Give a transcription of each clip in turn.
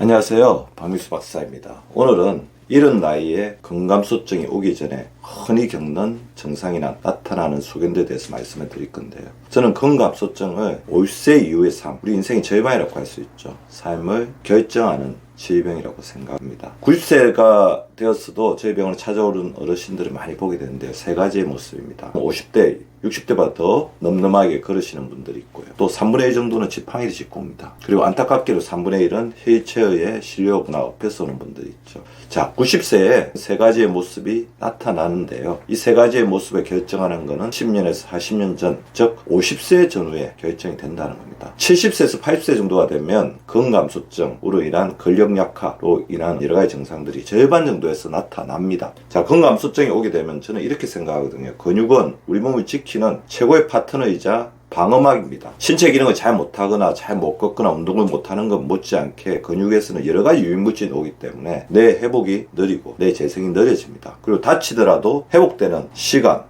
안녕하세요, 박미수 박사입니다. 오늘은 이런 나이에 근감소증이 오기 전에 흔히 겪는 증상이나 나타나는 소견들에 대해서 말씀을 드릴 건데요. 저는 근감소증을 50세 이후의 삶, 우리 인생의 절반이라고 할 수 있죠. 삶을 결정하는 질병이라고 생각합니다. 90세가 되었어도 저희 병원에 찾아오는 어르신들을 많이 보게 되는데요. 세 가지의 모습입니다. 50대, 60대보다 더 늠름하게 걸으시는 분들이 있고요. 또 3분의 1 정도는 지팡이를 짚고 옵니다. 그리고 안타깝게도 3분의 1은 휠체어에 실려오거나 엎혀서 오는 분들이 있죠. 자, 90세에 세 가지의 모습이 나타나는데요. 이 세 가지의 모습을 결정하는 것은 10년에서 40년 전, 즉 50세 전후에 결정이 된다는 겁니다. 70세에서 80세 정도가 되면 근감소증으로 인한 근력 약화로 인한 여러 가지 증상들이 절반 정도에서 나타납니다. 자, 근감소증이 오게 되면 저는 이렇게 생각하거든요. 근육은 우리 몸을 지키는 최고의 파트너이자 방어막입니다. 신체 기능을 잘 못하거나 잘 못 걷거나 운동을 못하는 것 못지않게 근육에서는 여러 가지 유인물질이 오기 때문에 내 회복이 느리고 내 재생이 느려집니다. 그리고 다치더라도 회복되는 시간,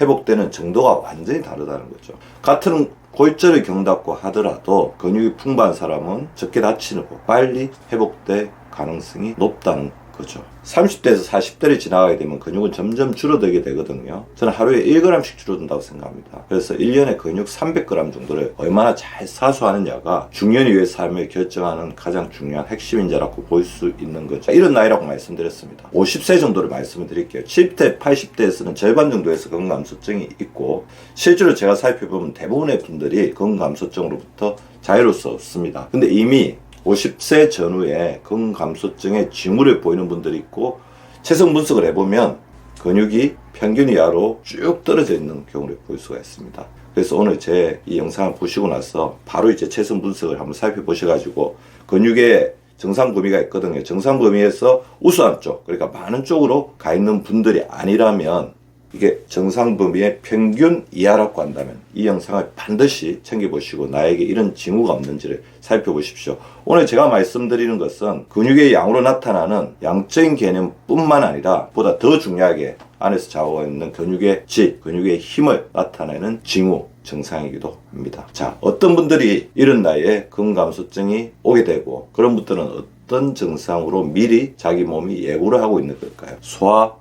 회복되는 정도가 완전히 다르다는 거죠. 같은 골절을 겪는다고 하더라도 근육이 풍부한 사람은 적게 다치고 빨리 회복될 가능성이 높다는 거죠. 30대에서 40대를 지나가게 되면 근육은 점점 줄어들게 되거든요. 저는 하루에 1g씩 줄어든다고 생각합니다. 그래서 1년에 근육 300g 정도를 얼마나 잘 사수하느냐가 중년 이후의 삶을 결정하는 가장 중요한 핵심인자라고 볼 수 있는 거죠. 이런 나이라고 말씀드렸습니다. 50세 정도를 말씀을 드릴게요. 70대, 80대에서는 절반 정도에서 근감소증이 있고 실제로 제가 살펴보면 대부분의 분들이 근감소증으로부터 자유로울 수 없습니다. 근데 이미 50세 전후에 근감소증의 징후를 보이는 분들이 있고 체성 분석을 해보면 근육이 평균 이하로 쭉 떨어져 있는 경우를 볼 수가 있습니다. 그래서 오늘 제 이 영상을 보시고 나서 바로 이제 체성 분석을 한번 살펴보셔가지고 근육의 정상 범위가 있거든요. 정상 범위에서 우수한 쪽, 그러니까 많은 쪽으로 가 있는 분들이 아니라면 이게 정상 범위의 평균 이하라고 한다면 이 영상을 반드시 챙겨보시고 나에게 이런 징후가 없는지를 살펴보십시오. 오늘 제가 말씀드리는 것은 근육의 양으로 나타나는 양적인 개념뿐만 아니라 보다 더 중요하게 안에서 좌우하고 있는 근육의 질, 근육의 힘을 나타내는 징후, 증상이기도 합니다. 자, 어떤 분들이 이런 나이에 근감소증이 오게 되고 그런 분들은 어떤 증상으로 미리 자기 몸이 예고를 하고 있는 걸까요? 소화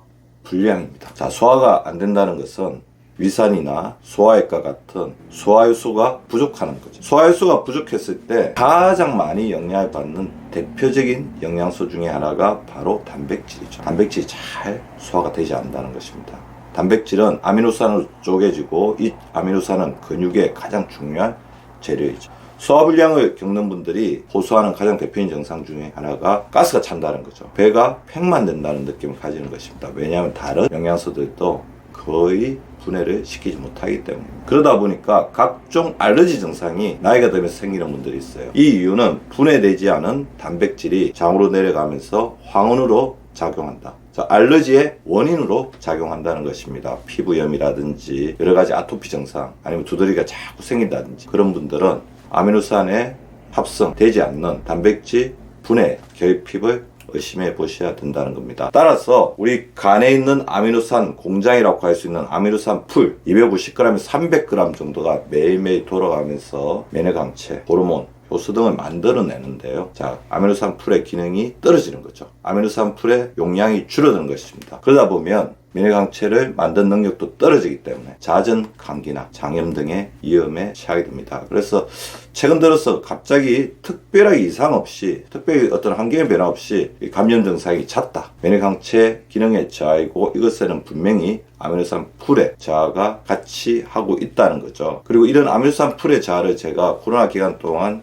불량입니다. 자, 소화가 안 된다는 것은 위산이나 소화액과 같은 소화효소가 부족하는 거죠. 소화효소가 부족했을 때 가장 많이 영향을 받는 대표적인 영양소 중에 하나가 바로 단백질이죠. 단백질이 잘 소화가 되지 않는다는 것입니다. 단백질은 아미노산으로 쪼개지고 이 아미노산은 근육의 가장 중요한 재료이죠. 소화불량을 겪는 분들이 호소하는 가장 대표적인 증상 중에 하나가 가스가 찬다는 거죠. 배가 팽만 된다는 느낌을 가지는 것입니다. 왜냐하면 다른 영양소들도 거의 분해를 시키지 못하기 때문입니다. 그러다 보니까 각종 알러지 증상이 나이가 들면서 생기는 분들이 있어요. 이 이유는 분해되지 않은 단백질이 장으로 내려가면서 황혼으로 작용한다. 자, 알러지의 원인으로 작용한다는 것입니다. 피부염이라든지 여러 가지 아토피 증상, 아니면 두드리가 자꾸 생긴다든지 그런 분들은 아미노산에 합성되지 않는 단백질 분해 결핍을 의심해 보셔야 된다는 겁니다. 따라서 우리 간에 있는 아미노산 공장이라고 할 수 있는 아미노산 풀 250g에서 300g 정도가 매일매일 돌아가면서 면역항체, 호르몬, 효소 등을 만들어내는데요. 자, 아미노산 풀의 기능이 떨어지는 거죠. 아미노산 풀의 용량이 줄어드는 것입니다. 그러다 보면 면역항체를 만든 능력도 떨어지기 때문에 잦은 감기나 장염 등의 위험에 처하게 됩니다. 그래서 최근 들어서 갑자기 특별하게 이상 없이, 특별히 어떤 환경의 변화 없이 감염 증상이 잦다. 면역항체 기능의 저하이고 이것에는 분명히 아미노산 풀의 저하가 같이 하고 있다는 거죠. 그리고 이런 아미노산 풀의 저하를 제가 코로나 기간 동안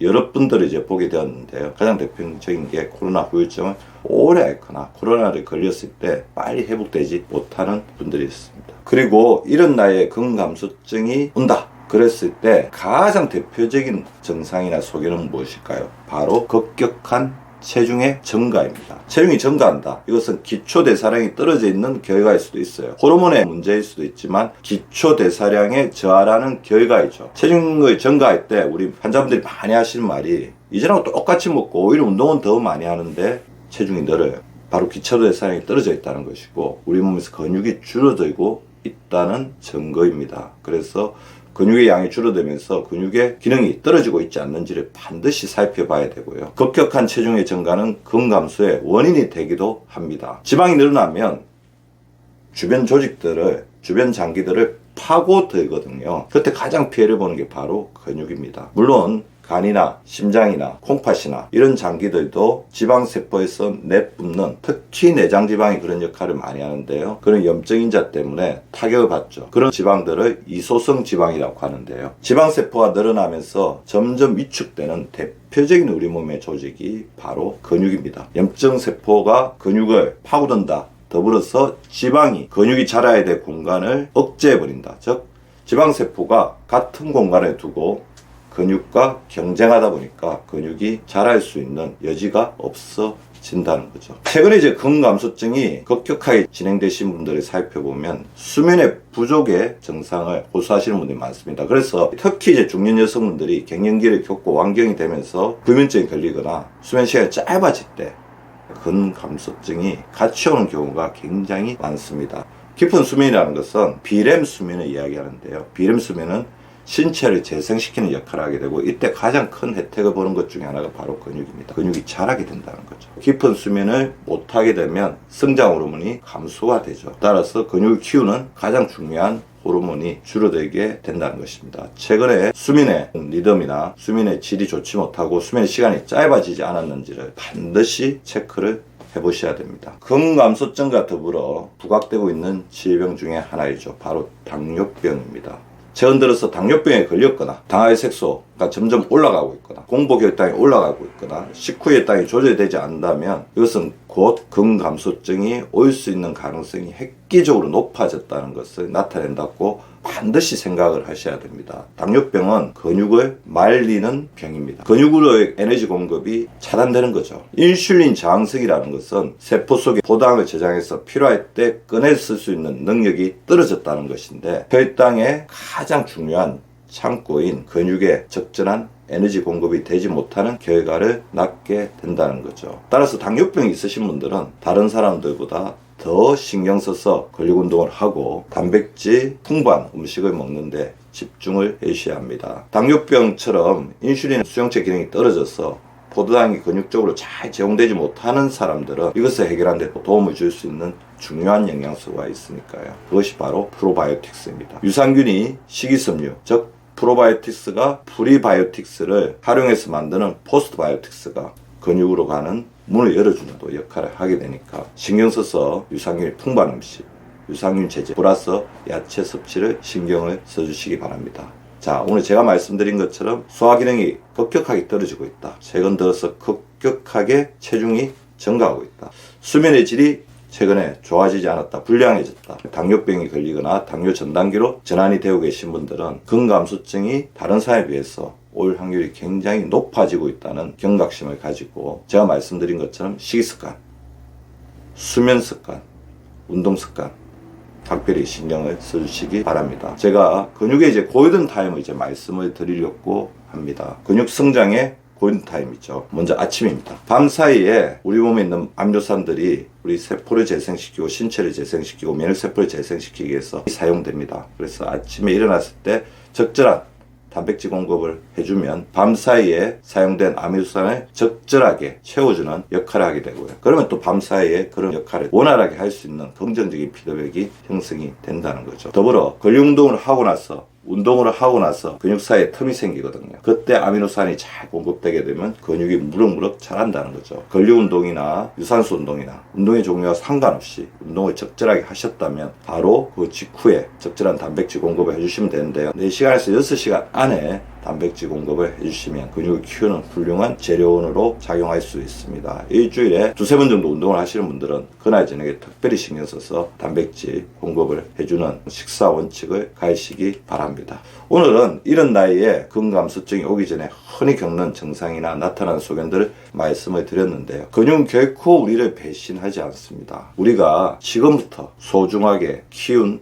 여러 분들을 이제 보게 되었는데요. 가장 대표적인 게 코로나 후유증을 오래 앓거나 코로나를 걸렸을 때 빨리 회복되지 못하는 분들이 있습니다. 그리고 이런 나이에 근감소증이 온다. 그랬을 때 가장 대표적인 증상이나 소견은 무엇일까요? 바로 급격한 체중의 증가입니다. 체중이 증가한다. 이것은 기초대사량이 떨어져 있는 결과일 수도 있어요. 호르몬의 문제일 수도 있지만 기초대사량의 저하라는 결과이죠. 체중이 증가할 때 우리 환자분들이 많이 하시는 말이 이전하고 똑같이 먹고 오히려 운동은 더 많이 하는데 체중이 늘어요. 바로 기초대사량이 떨어져 있다는 것이고 우리 몸에서 근육이 줄어들고 있다는 증거입니다. 그래서 근육의 양이 줄어들면서 근육의 기능이 떨어지고 있지 않는지를 반드시 살펴봐야 되고요. 급격한 체중의 증가는 근감소의 원인이 되기도 합니다. 지방이 늘어나면 주변 조직들을, 주변 장기들을 파고들거든요. 그때 가장 피해를 보는 게 바로 근육입니다. 물론 간이나 심장이나 콩팥이나 이런 장기들도 지방세포에서 내뿜는, 특히 내장지방이 그런 역할을 많이 하는데요. 그런 염증인자 때문에 타격을 받죠. 그런 지방들을 이소성 지방이라고 하는데요. 지방세포가 늘어나면서 점점 위축되는 대표적인 우리 몸의 조직이 바로 근육입니다. 염증세포가 근육을 파고든다. 더불어서 지방이 근육이 자라야 될 공간을 억제해버린다. 즉 지방세포가 같은 공간에 두고 근육과 경쟁하다 보니까 근육이 자랄 수 있는 여지가 없어진다는 거죠. 최근에 이제 근감소증이 급격하게 진행되신 분들을 살펴보면 수면의 부족의 증상을 호소하시는 분들이 많습니다. 그래서 특히 이제 중년 여성분들이 갱년기를 겪고 완경이 되면서 불면증이 걸리거나 수면 시간이 짧아질 때 근감소증이 같이 오는 경우가 굉장히 많습니다. 깊은 수면이라는 것은 비렘 수면을 이야기하는데요. 비렘 수면은 신체를 재생시키는 역할을 하게 되고, 이때 가장 큰 혜택을 보는 것 중에 하나가 바로 근육입니다. 근육이 자라게 된다는 거죠. 깊은 수면을 못하게 되면 성장 호르몬이 감소가 되죠. 따라서 근육을 키우는 가장 중요한 호르몬이 줄어들게 된다는 것입니다. 최근에 수면의 리듬이나 수면의 질이 좋지 못하고 수면 시간이 짧아지지 않았는지를 반드시 체크를 해보셔야 됩니다. 근감소증과 더불어 부각되고 있는 질병 중에 하나이죠. 바로 당뇨병입니다. 최근 들어서 당뇨병에 걸렸거나 당화의 색소가 점점 올라가고 있거나 공복 혈당이 올라가고 있거나 식후 혈당이 조절되지 않는다면 이것은 곧 근감소증이 올 수 있는 가능성이 획기적으로 높아졌다는 것을 나타낸다고 반드시 생각을 하셔야 됩니다. 당뇨병은 근육을 말리는 병입니다. 근육으로의 에너지 공급이 차단되는 거죠. 인슐린 저항성이라는 것은 세포 속에 포도당을 저장해서 필요할 때 꺼내 쓸 수 있는 능력이 떨어졌다는 것인데, 혈당의 가장 중요한 창고인 근육에 적절한 에너지 공급이 되지 못하는 결과를 낳게 된다는 거죠. 따라서 당뇨병이 있으신 분들은 다른 사람들보다 더 신경 써서 근력 운동을 하고 단백질 풍부한 음식을 먹는데 집중을 해주셔야 합니다. 당뇨병처럼 인슐린 수용체 기능이 떨어져서 포도당이 근육적으로 잘 제공되지 못하는 사람들은 이것을 해결하는 데 도움을 줄 수 있는 중요한 영양소가 있으니까요. 그것이 바로 프로바이오틱스입니다. 유산균이 식이섬유, 즉 프로바이오틱스가 프리바이오틱스를 활용해서 만드는 포스트바이오틱스가 근육으로 가는 문을 열어주는 또 역할을 하게 되니까 신경 써서 유산균이 풍부한 음식, 유산균 제제 플러스 야채 섭취를 신경을 써주시기 바랍니다. 자, 오늘 제가 말씀드린 것처럼 소화 기능이 급격하게 떨어지고 있다. 최근 들어서 급격하게 체중이 증가하고 있다. 수면의 질이 최근에 좋아지지 않았다, 불량해졌다, 당뇨병이 걸리거나 당뇨 전 단계로 전환이 되고 계신 분들은 근감소증이 다른 사람에 비해서 올 확률이 굉장히 높아지고 있다는 경각심을 가지고 제가 말씀드린 것처럼 식이습관, 수면습관, 운동습관 각별히 신경을 써주시기 바랍니다. 제가 근육의 이제 골든 타임을 이제 말씀을 드리려고 합니다. 근육 성장의 골든 타임이죠. 먼저 아침입니다. 밤 사이에 우리 몸에 있는 아미노산들이 우리 세포를 재생시키고 신체를 재생시키고 면역세포를 재생시키기 위해서 사용됩니다. 그래서 아침에 일어났을 때 적절한 단백질 공급을 해주면 밤 사이에 사용된 아미노산을 적절하게 채워주는 역할을 하게 되고요. 그러면 또 밤 사이에 그런 역할을 원활하게 할 수 있는 긍정적인 피드백이 형성이 된다는 거죠. 더불어 근력 운동을 하고 나서 운동을 하고 나서 근육 사이에 틈이 생기거든요. 그때 아미노산이 잘 공급되게 되면 근육이 무럭무럭 자란다는 거죠. 근력 운동이나 유산소 운동이나 운동의 종류와 상관없이 운동을 적절하게 하셨다면 바로 그 직후에 적절한 단백질 공급을 해주시면 되는데요. 4시간에서 6시간 안에 단백질 공급을 해주시면 근육을 키우는 훌륭한 재료원으로 작용할 수 있습니다. 일주일에 2-3번 정도 운동을 하시는 분들은 그날 저녁에 특별히 신경 써서 단백질 공급을 해주는 식사 원칙을 가지시기 바랍니다. 오늘은 이런 나이에 근감소증이 오기 전에 흔히 겪는 증상이나 나타나는 소견들을 말씀을 드렸는데요. 근육은 결코 우리를 배신하지 않습니다. 우리가 지금부터 소중하게 키운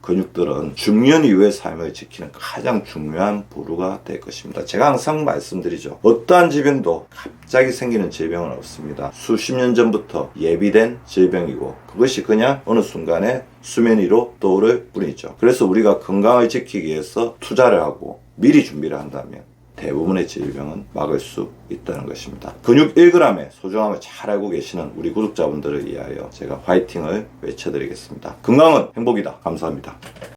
근육들은 중년 이후의 삶을 지키는 가장 중요한 보루가 될 것입니다. 제가 항상 말씀드리죠. 어떠한 질병도 갑자기 생기는 질병은 없습니다. 수십 년 전부터 예비된 질병이고 그것이 그냥 어느 순간에 수면 위로 떠오를 뿐이죠. 그래서 우리가 건강을 지키기 위해서 투자를 하고 미리 준비를 한다면 대부분의 질병은 막을 수 있다는 것입니다. 근육 1g의 소중함을 잘 알고 계시는 우리 구독자분들을 위하여 제가 화이팅을 외쳐드리겠습니다. 건강은 행복이다. 감사합니다.